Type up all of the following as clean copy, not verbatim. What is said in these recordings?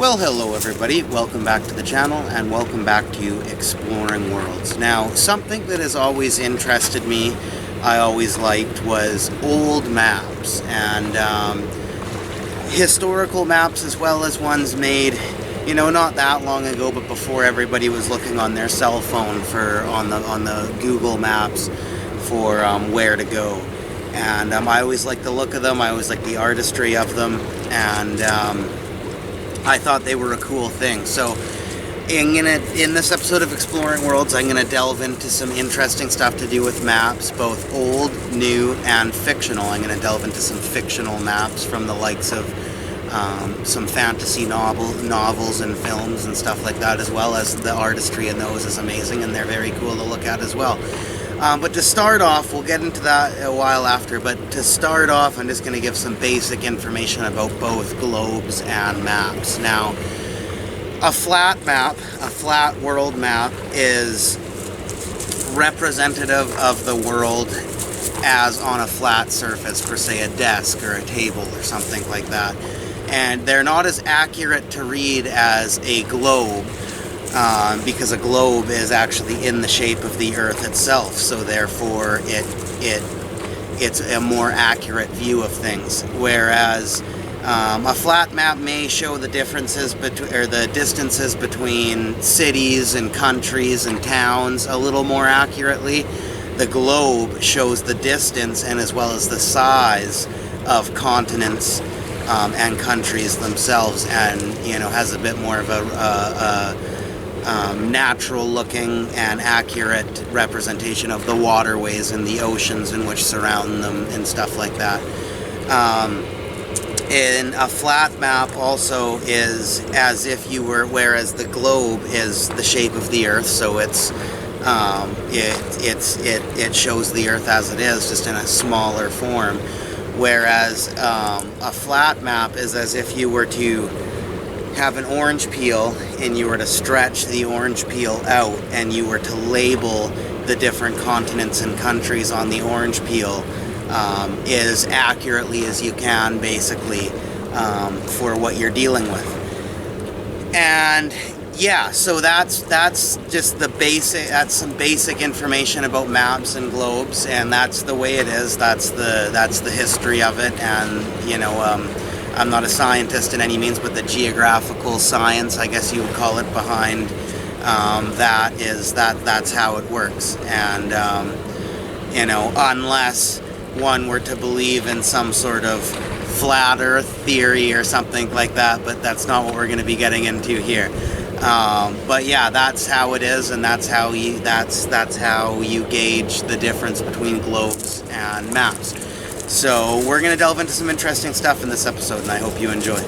Well, hello everybody, welcome back to the channel and welcome back to Exploring Worlds. Now, something that has always interested me, I always liked, was old maps and historical maps as well as ones made, not that long ago, but before everybody was looking on their cell phone on the Google Maps for where to go. And I always liked the look of them, I always liked the artistry of them, and I thought they were a cool thing. So in this episode of Exploring Worlds, I'm going to delve into some interesting stuff to do with maps, both old, new, and fictional. I'm going to delve into some fictional maps from the likes of some fantasy novels and films and stuff like that, as well as the artistry in those is amazing, and they're very cool to look at as well. But to start off, we'll get into that a while after, but to start off, I'm just going to give some basic information about both globes and maps. Now, a flat world map, is representative of the world as on a flat surface, for say a desk or a table or something like that. And they're not as accurate to read as a globe, because a globe is actually in the shape of the Earth itself, so therefore it's a more accurate view of things. Whereas a flat map may show the differences or the distances between cities and countries and towns a little more accurately. The globe shows the distance and as well as the size of continents and countries themselves, and has a bit more of a natural looking and accurate representation of the waterways and the oceans in which surround them and stuff like that. In a flat map also is as if you were, whereas the globe is the shape of the Earth, so it shows the Earth as it is, just in a smaller form. Whereas a flat map is as if you were to have an orange peel and you were to stretch the orange peel out and you were to label the different continents and countries on the orange peel as accurately as you can, basically, for what you're dealing with. And yeah, so that's just that's some basic information about maps and globes, and that's the way it is. That's the history of it. And I'm not a scientist in any means, but the geographical science, I guess you would call it, behind that's how it works. And unless one were to believe in some sort of flat Earth theory or something like that, but that's not what we're going to be getting into here. But yeah, that's how it is, and that's how you gauge the difference between globes and maps. So we're going to delve into some interesting stuff in this episode, and I hope you enjoy.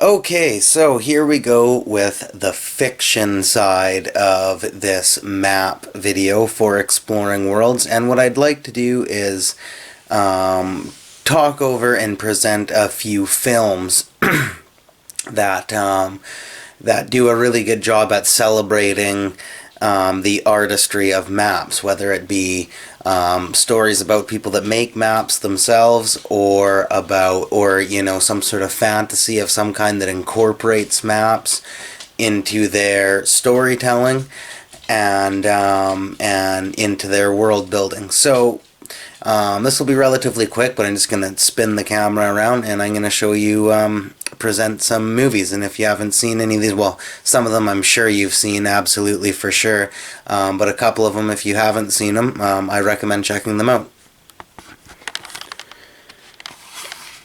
Okay, so here we go with the fiction side of this map video for Exploring Worlds, and what I'd like to do is talk over and present a few films that that do a really good job at celebrating the artistry of maps, whether it be stories about people that make maps themselves, or about, or you know, some sort of fantasy of some kind that incorporates maps into their storytelling and into their world building. So this will be relatively quick, but I'm just going to spin the camera around and I'm going to show you, present some movies. And if you haven't seen any of these, well, some of them I'm sure you've seen, absolutely for sure. But a couple of them, if you haven't seen them, I recommend checking them out.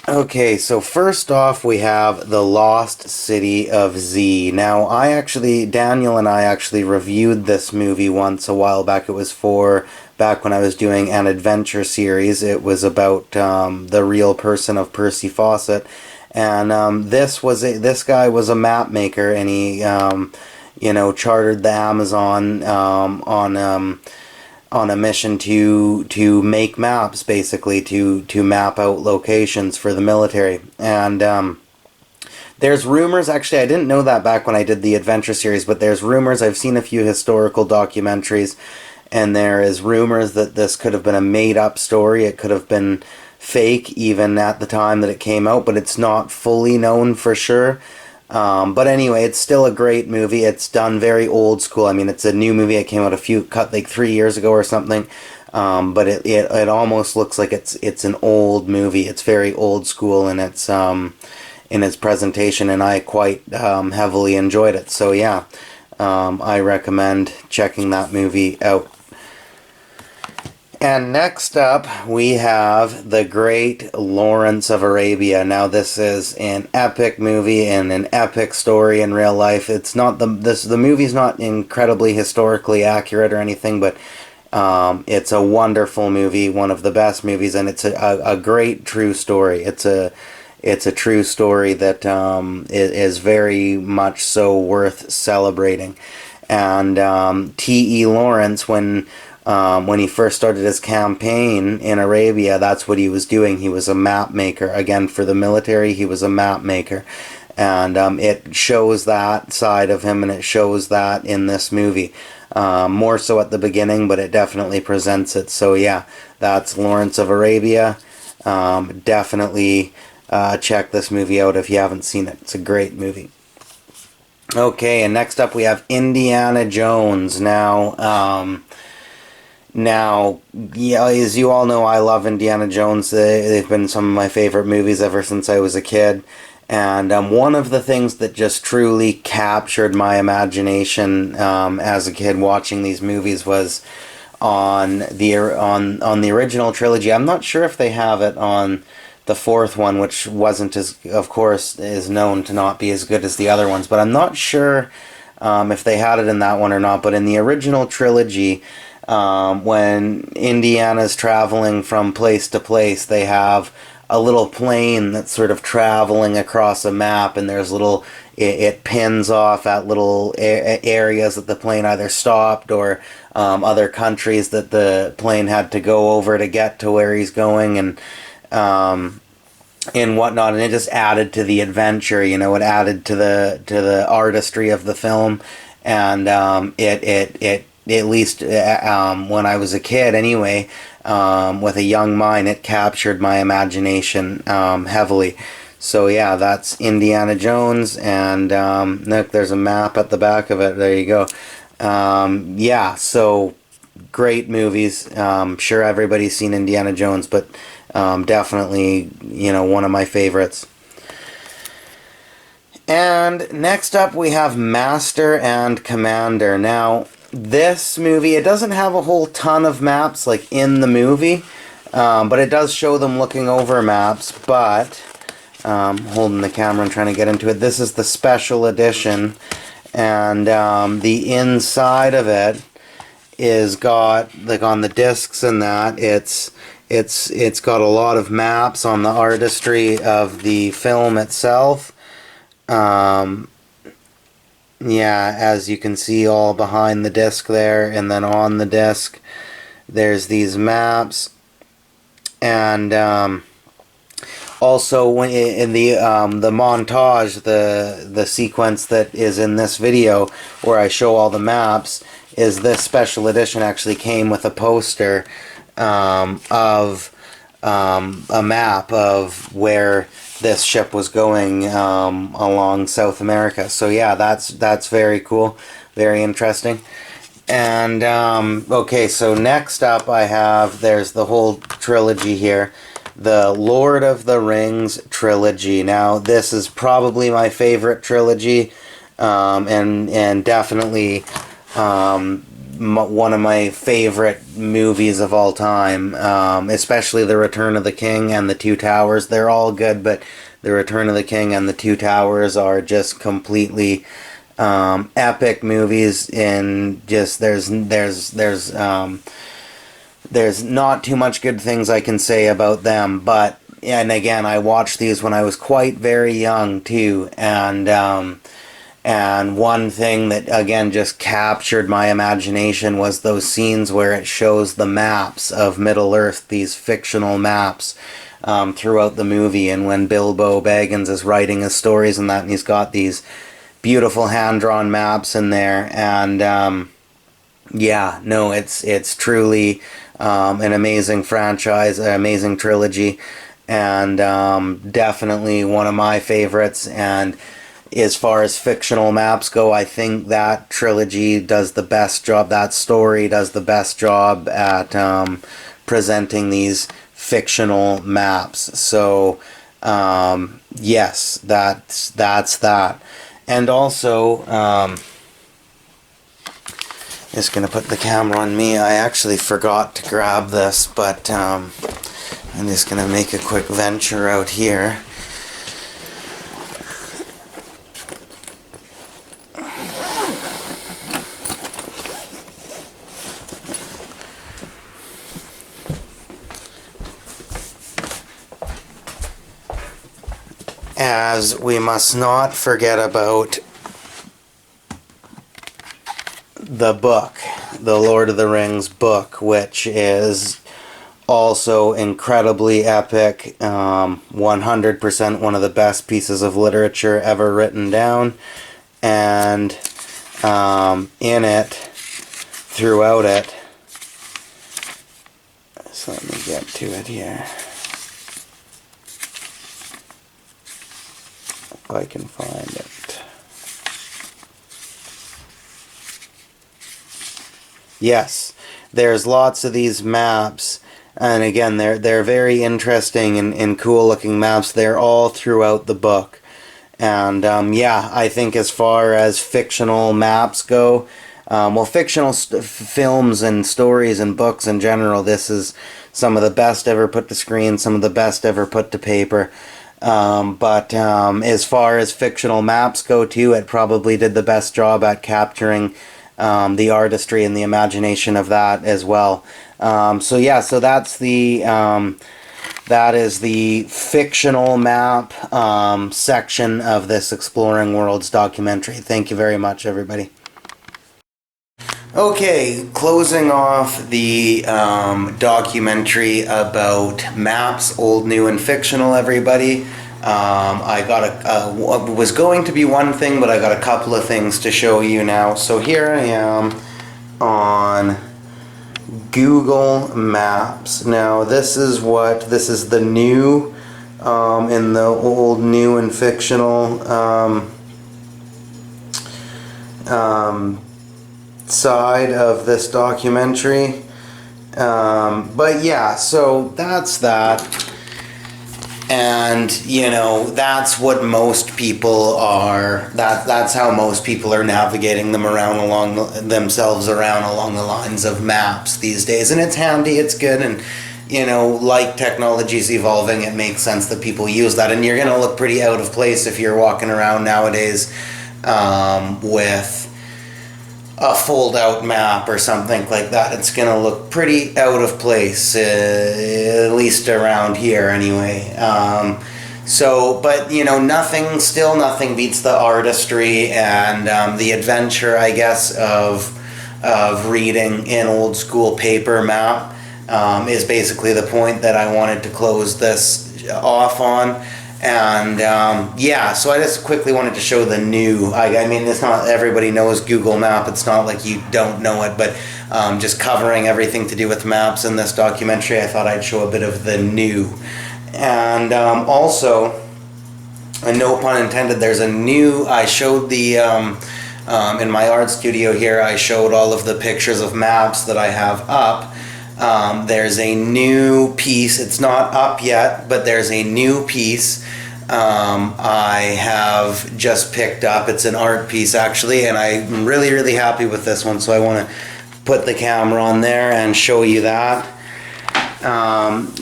Okay, so first off we have The Lost City of Z. Now, Daniel and I actually reviewed this movie once a while back. It was back when I was doing an adventure series. It was about the real person of Percy Fawcett. And this guy was a map maker, and he, chartered the Amazon on a mission to make maps, basically to map out locations for the military. And there's rumors, actually I didn't know that back when I did the adventure series, but there's rumors, I've seen a few historical documentaries, and there is rumors that this could have been a made-up story. It could have been fake even at the time that it came out, but it's not fully known for sure. But anyway, it's still a great movie. It's done very old school. I mean, it's a new movie. It came out like 3 years ago or something. But it almost looks like it's an old movie. It's very old school in its presentation, and I quite heavily enjoyed it. So yeah, I recommend checking that movie out. And next up, we have The Great Lawrence of Arabia. Now, this is an epic movie and an epic story in real life. It's not the movie's not incredibly historically accurate or anything, but it's a wonderful movie, one of the best movies, and it's a great true story. It's a true story that is very much so worth celebrating. And T.E. Lawrence, when he first started his campaign in Arabia, that's what he was doing. He was a map maker. Again, for the military, he was a map maker. And it shows that side of him, and it shows that in this movie. More so at the beginning, but it definitely presents it. So yeah, that's Lawrence of Arabia. Definitely check this movie out if you haven't seen it. It's a great movie. Okay, and next up we have Indiana Jones. Now, yeah, as you all know, I love Indiana Jones. They've been some of my favorite movies ever since I was a kid. And one of the things that just truly captured my imagination as a kid watching these movies was on the original trilogy. I'm not sure if they have it on the fourth one, which wasn't as, of course, is known to not be as good as the other ones. But I'm not sure if they had it in that one or not. But in the original trilogy, when Indiana's traveling from place to place, they have a little plane that's sort of traveling across a map, and there's it pins off at little areas that the plane either stopped, or other countries that the plane had to go over to get to where he's going, and whatnot. And it just added to the adventure, it added to the artistry of the film. And it at least when I was a kid anyway, with a young mind, it captured my imagination heavily. So yeah, that's Indiana Jones, and look, there's a map at the back of it. There you go. Yeah, so great movies. Sure, everybody's seen Indiana Jones, but definitely, one of my favorites. And next up we have Master and Commander. Now, this movie, it doesn't have a whole ton of maps like in the movie, but it does show them looking over maps. But holding the camera and trying to get into it, this is the special edition, and the inside of it is got, like, on the discs and that, it's got a lot of maps on the artistry of the film itself. Um, yeah, as you can see all behind the disc there, and then on the disc there's these maps. And also when in the montage, the sequence that is in this video where I show all the maps, is this special edition actually came with a poster of a map of where this ship was going along South America. So yeah, that's very cool, very interesting. And okay, so next up there's the whole trilogy here, the Lord of the Rings trilogy. Now this is probably my favorite trilogy, and definitely one of my favorite movies of all time, especially The Return of the King and The Two Towers. They're all good, but The Return of the King and The Two Towers are just completely epic movies. And just there's not too much good things I can say about them. But and again, I watched these when I was quite very young too, and one thing that, again, just captured my imagination was those scenes where it shows the maps of Middle-earth, these fictional maps, throughout the movie. And when Bilbo Baggins is writing his stories and that, and he's got these beautiful hand-drawn maps in there. And, yeah, no, it's truly an amazing franchise, an amazing trilogy, and definitely one of my favorites. And as far as fictional maps go, I think that trilogy does the best job, that story does the best job at presenting these fictional maps. So, yes, that's that. And also, just going to put the camera on me. I actually forgot to grab this, but I'm just going to make a quick venture out here. As we must not forget about the book, the Lord of the Rings book, which is also incredibly epic, 100% one of the best pieces of literature ever written down. And in it, throughout it, so let me get to it here. If I can find it. Yes, there's lots of these maps, and again, they're very interesting and cool looking maps. They're all throughout the book. And yeah, I think as far as fictional maps go, well, fictional films and stories and books in general, this is some of the best ever put to screen, some of the best ever put to paper. But as far as fictional maps go too, it probably did the best job at capturing the artistry and the imagination of that as well. So yeah, so that's that is the fictional map section of this Exploring Worlds documentary. Thank you very much, everybody. Okay, closing off the documentary about maps, old, new, and fictional, everybody. I got was going to be one thing, but I got a couple of things to show you now. So here I am on Google Maps. Now this is the new in the old, new, and fictional side of this documentary. But yeah, so that's that. And you know, that's what most people are, that's how most people are navigating along the lines of maps these days. And it's handy, it's good, and you know, like technology's evolving, it makes sense that people use that. And you're gonna look pretty out of place if you're walking around nowadays with a fold-out map or something like that. It's gonna look pretty out of place, at least around here anyway. So, but you know, nothing beats the artistry and the adventure, I guess, of reading an old school paper map. Is basically the point that I wanted to close this off on. And yeah, so I just quickly wanted to show the new. I mean, it's not everybody knows Google Map. It's not like you don't know it, but just covering everything to do with maps in this documentary, I thought I'd show a bit of the new. And also, and no pun intended, there's a new. I showed the in my art studio here. I showed all of the pictures of maps that I have up. There's a new piece. It's not up yet, but there's a new piece I have just picked up. It's an art piece actually, and I'm really happy with this one, so I want to put the camera on there and show you that.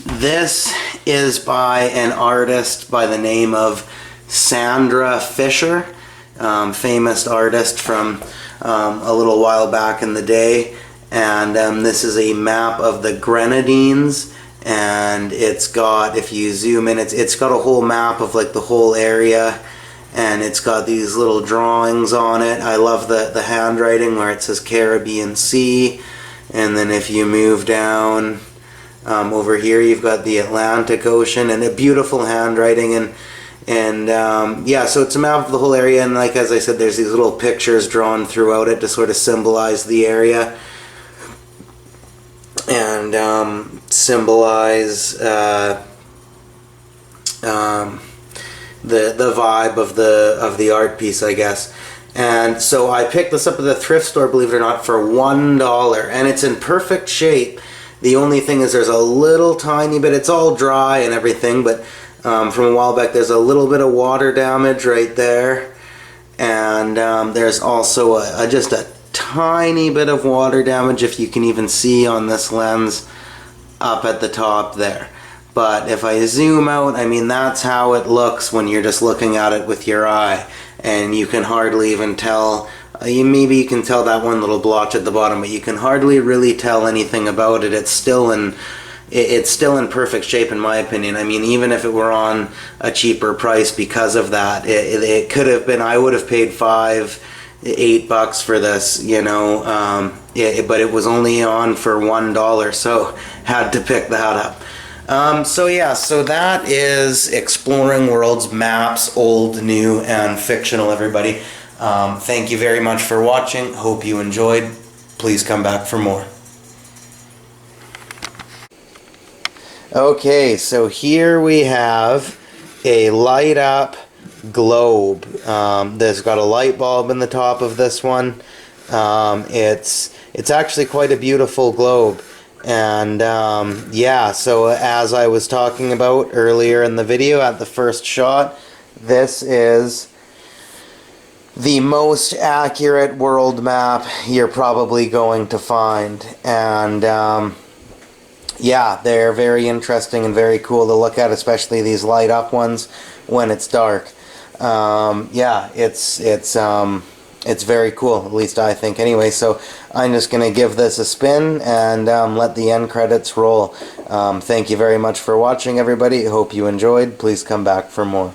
This is by an artist by the name of Sandra Fisher, famous artist from a little while back in the day. And this is a map of the Grenadines, and it's got, if you zoom in, it's got a whole map of like the whole area, and it's got these little drawings on it. I love the handwriting where it says Caribbean Sea, and then if you move down over here, you've got the Atlantic Ocean, and a beautiful handwriting. And yeah, so it's a map of the whole area, and like as I said, there's these little pictures drawn throughout it to sort of symbolize the area and symbolize the vibe of the art piece, I guess. And so I picked this up at the thrift store, believe it or not, for $1, and it's in perfect shape. The only thing is there's a little tiny bit, it's all dry and everything, but from a while back there's a little bit of water damage right there, and there's also just a tiny bit of water damage, if you can even see on this lens up at the top there. But if I zoom out, I mean, that's how it looks when you're just looking at it with your eye, and you can hardly even tell. Maybe you can tell that one little blotch at the bottom, but you can hardly really tell anything about it. It's still in perfect shape, in my opinion. I mean, even if it were on a cheaper price because of that, it could have been, I would have paid $8 for this, you know, but it was only on for $1, so had to pick that up. So yeah, so that is Exploring Worlds Maps, Old, New, and Fictional, everybody. Thank you very much for watching. Hope you enjoyed. Please come back for more. Okay, so here we have a light up globe. There's got a light bulb in the top of this one. It's actually quite a beautiful globe, and yeah, so as I was talking about earlier in the video at the first shot, this is the most accurate world map you're probably going to find, and yeah, they're very interesting and very cool to look at, especially these light up ones when it's dark. Yeah, it's very cool, at least I think anyway. So I'm just gonna give this a spin and let the end credits roll. Thank you very much for watching, everybody. Hope you enjoyed. Please come back for more.